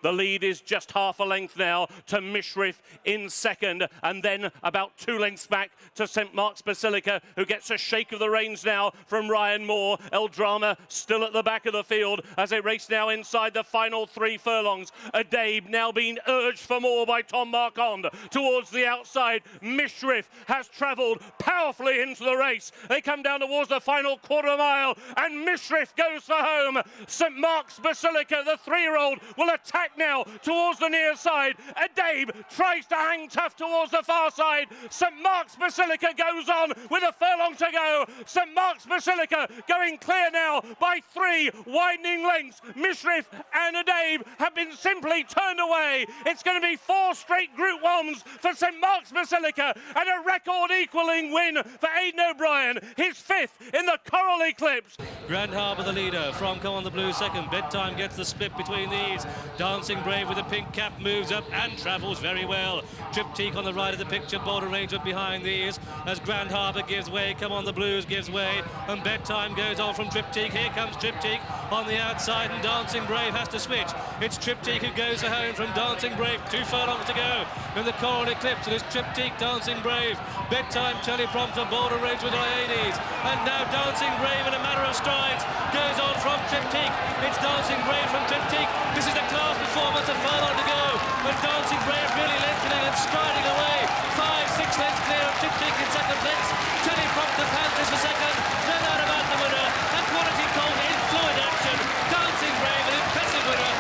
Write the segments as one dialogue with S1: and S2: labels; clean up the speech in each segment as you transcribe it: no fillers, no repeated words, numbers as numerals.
S1: The lead is just half a length now to Mishrif in second, and then about 2 lengths back to St. Mark's Basilica, who gets a shake of the reins now from Ryan Moore. El Drama still at the back of the field as they race now inside the final 3 furlongs. Adabe now being urged for more by Tom Marquand towards the outside. Mishrif has travelled powerfully into the race. They come down towards the final quarter mile, and Mishrif goes for home. St. Mark's Basilica, the 3-year-old, will attack now towards the near side. Adabe tries to hang tough towards the far side. St. Mark's Basilica goes on with a furlong to go. St. Mark's Basilica going clear now by 3 widening lengths. Mishrif and Adabe have been simply turned away. It's going to be 4 straight Group 1s for St. Mark's Basilica and a record equalling win for Aidan O'Brien, his 5th in the Coral-Eclipse.
S2: Grand Harbour the leader from Come on the Blue second. Bedtime gets the split between these. Dancing Brave with a pink cap moves up and travels very well. Triptyque on the right of the picture, board arrangement behind these as Grand Harbour gives way. Come on the Blues gives way, and Bedtime goes on from Triptyque. Here comes Triptyque on the outside, and Dancing Brave has to switch. It's Triptyque who goes home from Dancing Brave. 2 furlongs to go in the Coral-Eclipse, and it's Triptyque, Dancing Brave, Bedtime, teleprompter, board arrangement by Hades, and now Dancing Brave in a matter of strides goes on from Triptyque. It's Dancing Brave from Triptyque. This is the class performance, a furlong to go, and Dancing Brave really lengthening and striding away. 5-6 lengths clear of Triptyque in second place. Teleprompter Panthers for second. No doubt about the winner. And Quality Cold in fluid action. Dancing Brave, an impressive winner.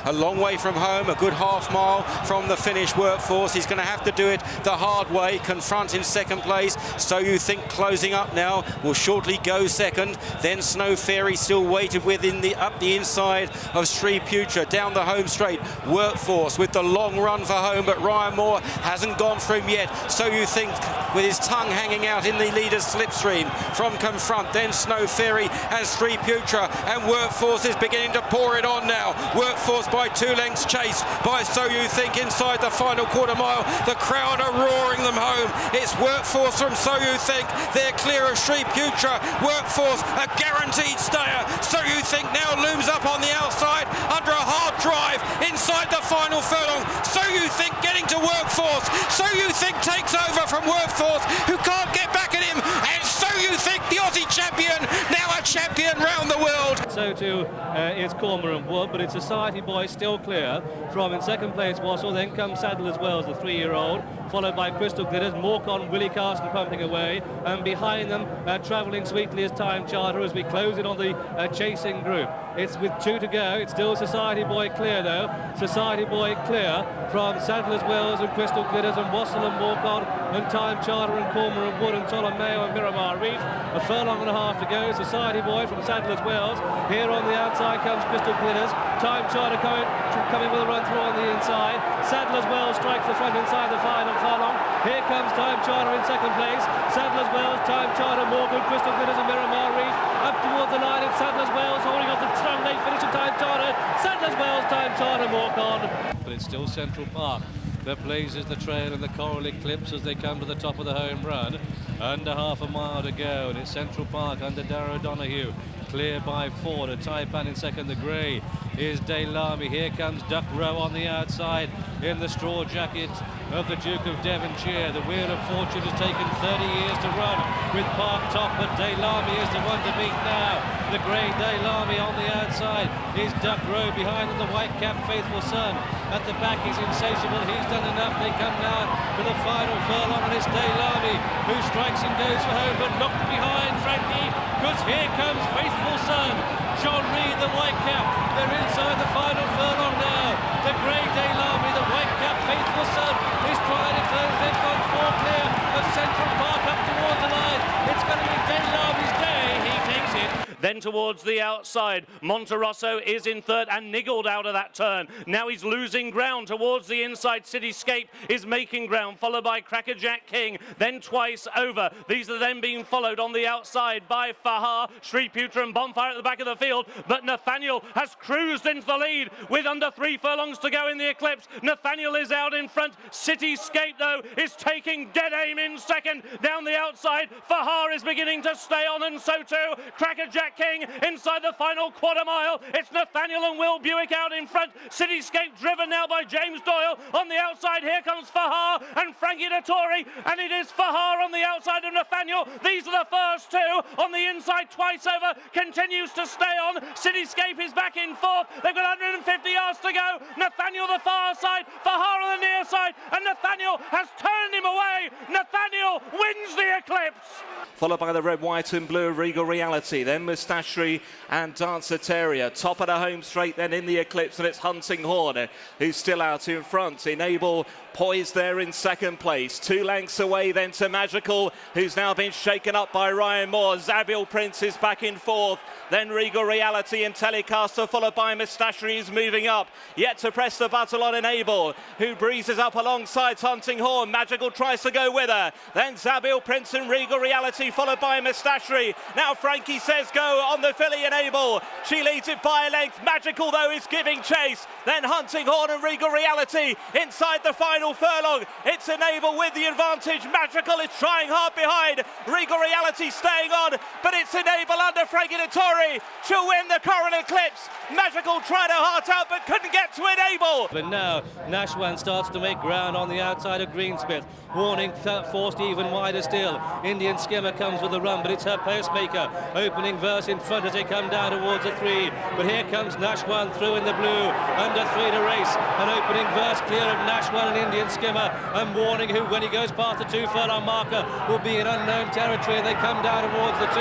S3: A long way from home, a good half mile from the finish. Workforce, he's going to have to do it the hard way. Confront in second place. So You Think closing up now, will shortly go second. Then Snow Fairy still waited within up the inside of Sri Putra down the home straight. Workforce with the long run for home, but Ryan Moore hasn't gone for him yet. So You Think with his tongue hanging out in the leader's slipstream from Confront. Then Snow Fairy and Sri Putra, and Workforce is beginning to pour it on now. Workforce by 2 lengths chased by So You Think inside the final quarter mile. The crowd are roaring them home. It's Workforce from So You Think. They're clear of Sri Putra. Workforce, a guaranteed stayer. So You Think now looms up on the outside under a hard drive inside the final furlong. So You Think getting to Workforce. So You Think takes over from Workforce, who can't get back at him. And So You Think, the Aussie champion, now a champion round the world.
S2: So too is Cormorant Wood, but it's Society Boy still clear from in second place Wassell. Then comes Saddle as well as the 3-year-old, followed by Crystal Glitters, Morcon, Willie Carson pumping away, and behind them travelling sweetly as Time Charter as we close it on the chasing group. It's with 2 to go. It's still Society Boy clear though. Society Boy clear from Sadler's Wells and Crystal Glitters and Wassell and Morcon and Time Charter and Cormorant Wood and Ptolomeo and Miramar Reef. A furlong and a half to go. Society Boy from Sadler's Wells. Here on the outside comes Crystal Glitters. Time Charter coming with a run through on the inside. Sadler's Wells strikes the front inside the final furlong. Here comes Time Charter in second place. Sadler's Wells, Time Charter, Morgan, Crystal Glitters and Miramar Reef. Up towards the line, it's Sadler's Wells holding off the strong late finish of Time Charter. Sadler's Wells, Time Charter, Morcon. But it's still Central Park that blazes the trail in the Coral-Eclipse as they come to the top of the home run. Under half a mile to go, and it's Central Park under Darragh O'Donoghue. Clear by 4 to Taipan in second. The grey is Daylami. Here comes Duck Row on the outside in the straw jacket of the Duke of Devonshire. The Wheel of Fortune has taken 30 years to run with Park Top, but Daylami is the one to beat now. The grey Daylami on the outside is Duck Row. Behind them, the white cap Faithful Son. At the back, he's insatiable. He's done enough. They come now to the final furlong, and it's Daylami who strikes and goes for home, but knocked behind Frankie, because here comes Faithful Son. John Reed, the white cap. They're inside the final furlong now. The grey Daylami, the white cap Faithful Son, is trying to close. They've gone 4 clear of Central Park up towards the line. It's going to be Daylami's day. He takes it.
S1: Then towards the outside, Monterosso is in third and niggled out of that turn. Now he's losing ground towards the inside. Cityscape is making ground, followed by Crackerjack King, then twice over. These are then being followed on the outside by Fahar, Sri Putra and Bonfire at the back of the field, but Nathaniel has cruised into the lead with under 3 furlongs to go in the Eclipse. Nathaniel is out in front. Cityscape, though, is taking dead aim in second. Down the outside, Fahar is beginning to stay on, and so too Crackerjack King inside the final quarter mile. It's Nathaniel and Will Buick out in front. Cityscape driven now by James Doyle. On the outside, here comes Fahar and Frankie Dettori, and it is Fahar on the outside of Nathaniel. These are the first two. On the inside, twice over, continues to stay on. Cityscape is back in fourth. They've got 150 yards to go. Nathaniel the far side, Fahar on the near side, and Nathaniel has turned him away. Nathaniel wins the Eclipse.
S4: Followed by the red, white and blue Regal Reality, then Moustacherie and Dancer Terrier. Top of the home straight then in the Eclipse, and it's Hunting Horn who's still out in front. Enable poised there in second place. 2 lengths away then to Magical, who's now been shaken up by Ryan Moore. Zabil Prince is back in fourth. Then Regal Reality and Telecaster, followed by Moustacherie, is moving up. Yet to press the button on Enable, who breezes up alongside Hunting Horn. Magical tries to go with her. Then Zabil Prince and Regal Reality, followed by Moustacherie. Now Frankie says go on the filly Enable. She leads it by a length. Magical, though, is giving chase. Then Hunting Horn and Regal Reality inside the final furlong. It's Enable with the advantage. Magical is trying hard behind. Regal Reality staying on, but it's Enable under Frankie Dettori. She'll win the Coral-Eclipse. Magical tried her heart out, but couldn't get to Enable.
S2: But now Nashwan starts to make ground on the outside of Greensmith. Warning forced even wider still. Indian Skimmer comes with a run, but it's her pacemaker. Opening verse in front as they come down towards the 3. But here comes Nashwan through in the blue. Under 3 to race. An opening verse clear of Nashwan and Indian Skimmer. And Warning, who when he goes past the 2 furlong marker will be in unknown territory. They come down towards the 2.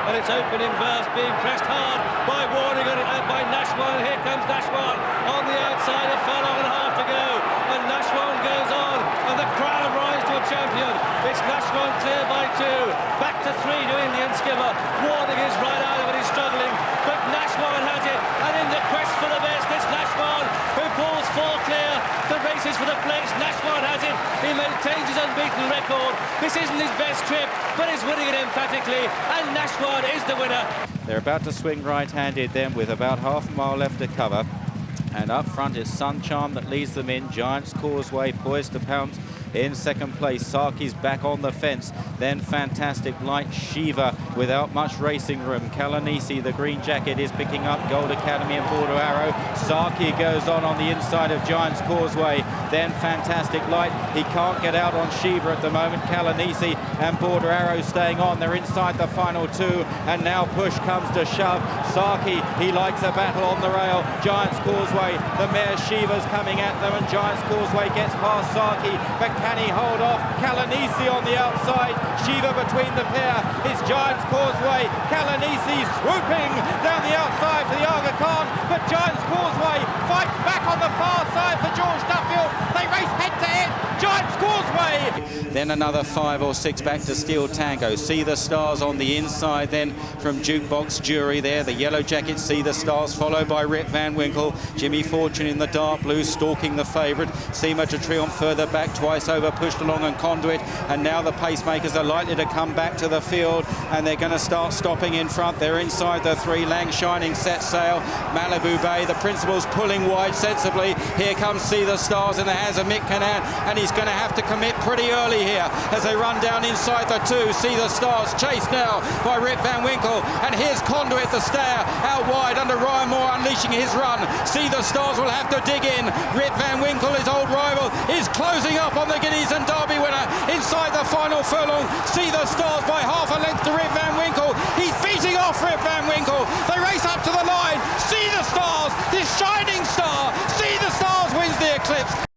S2: And it's opening verse being pressed hard by Warning and by Nashwan. Here comes Nashwan on the outside, a furlong and a half to go. And Nashwan goes on, and the crowd rise to a champion. It's Nashwan clear by 2. Back to 3 to Indian Skimmer. Warning is right out of it, he's struggling. But Nashwan has it, and in the quest for the best, it's Nashwan who pulls 4 clear. The race is for the place. Nashwan has it. He maintains his unbeaten record. This isn't his best trip, but he's winning it emphatically, and Nashwan is the winner.
S3: They're about to swing right-handed then with about half a mile left to cover. And up front is Sun Charm that leads them in. Giant's Causeway poised to pounce in second place. Saki's back on the fence. Then Fantastic Light, Shiva without much racing room. Kalanisi, the green jacket, is picking up Gold Academy and Border Arrow. Saki goes on the inside of Giant's Causeway. Then Fantastic Light. He can't get out on Shiva at the moment. Kalanisi and Border Arrow staying on. They're inside the final 2. And now push comes to shove. Saki, he likes a battle on the rail. Giant's Causeway, the mare Shiva's coming at them, and Giant's Causeway gets past Saki, but can he hold off? Kalanisi on the outside, Shiva between the pair. It's Giant's Causeway. Kalanisi swooping down the outside for the Aga Khan, but Giant's Causeway fights back on the far side for George Duffield. They race head to head. Giant's Causeway. Then another 5 or 6 back to Steel Tango. See the Stars on the inside then from Jukebox Jury there. The yellow jacket, See the Stars, followed by Rip Van Winkle. Jimmy Fortune in the dark blue, stalking the favourite. Seema to Triumph further back, twice over, pushed along and Conduit. And now the pacemakers are likely to come back to the field, and they're going to start stopping in front. They're inside the 3. Lang Shining, Set Sail, Malibu Bay. The Principal's pulling wide sensibly. Here comes See the Stars in the hands of Mick Cannan, and he's going to have to commit pretty early here as they run down inside the 2. See the Stars chased now by Rip Van Winkle, and here's Conduit the stayer out wide under Ryan Moore unleashing his run. See the Stars will have to dig in. Rip Van Winkle, his old rival, is closing up on the Guineas and Derby winner inside the final furlong. See the Stars by half a length to Rip Van Winkle. He's beating off Rip Van Winkle. They race up to the line. See the Stars, this shining star. See the Stars wins the Eclipse.